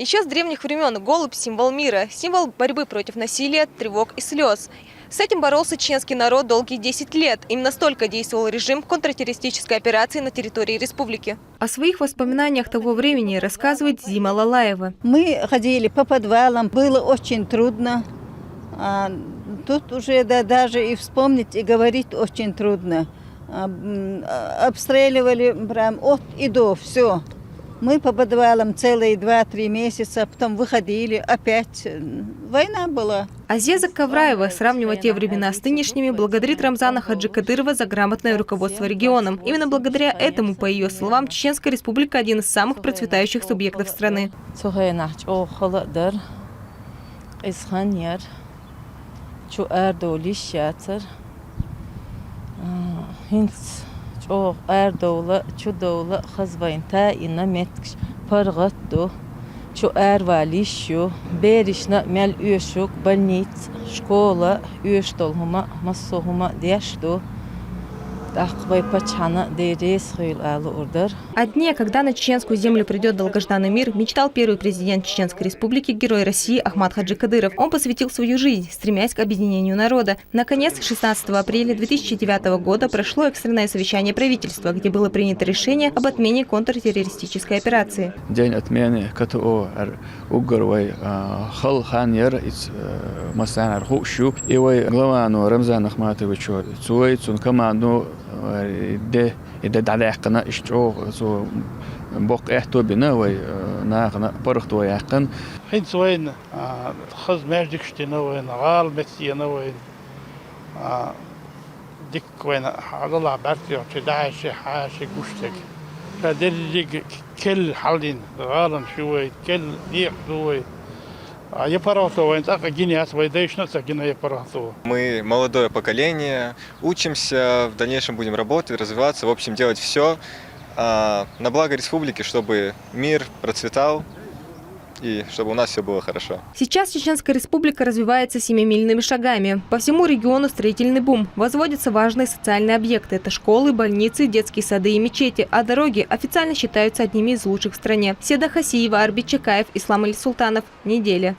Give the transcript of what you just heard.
Еще с древних времен голубь – символ мира, символ борьбы против насилия, тревог и слез. С этим боролся чеченский народ долгие 10 лет. Именно столько действовал режим контртеррористической операции на территории республики. О своих воспоминаниях того времени рассказывает Зима Лалаева. Мы ходили по подвалам, было очень трудно. Тут уже даже и вспомнить, и говорить очень трудно. Обстреливали прям от и до, все. Мы по подвалам целые 2-3 месяца, потом выходили, опять война была. Азеза Кавраева, сравнивая те времена с нынешними, благодарит Рамзана Хаджикадырова за грамотное руководство регионом. Именно благодаря этому, по ее словам, Чеченская республика – один из самых процветающих субъектов страны. Çok erdovla, çudovla, xazvayın ta ina metkş pargattu, çok ervalişu, berişna mel üyeşuk, balnit, şkola, üyeş dolhuma, massohuma deştu. О дне, когда на чеченскую землю придет долгожданный мир, мечтал первый президент Чеченской республики, герой России Ахмад Хаджикадыров. Он посвятил свою жизнь, стремясь к объединению народа. Наконец, 16 апреля 2009 года прошло экстренное совещание правительства, где было принято решение об отмене контртеррористической операции. День отмены КТО Угорвай Халханьер из Масанар Хушу и глава Рамзан Ахматовичу Цуэйцун команду ده دعلاقنا إشتو سو بق إحتو بناوي ناقنا برختو يقن حين سوين خز ماجدك شتناوين غال متسيناوين ديك وين على الله برتي وتدعش حاش قشتك فدرج كل حالين غالن شوي كل يحدوي. Мы молодое поколение, учимся, в дальнейшем будем работать, развиваться, в общем, делать все на благо республики, чтобы мир процветал и чтобы у нас все было хорошо. Сейчас Чеченская республика развивается семимильными шагами. По всему региону строительный бум. Возводятся важные социальные объекты. Это школы, больницы, детские сады и мечети. А дороги официально считаются одними из лучших в стране. Седа Хасиева, Арбит Чакаев, Ислам Али Султанов. Неделя.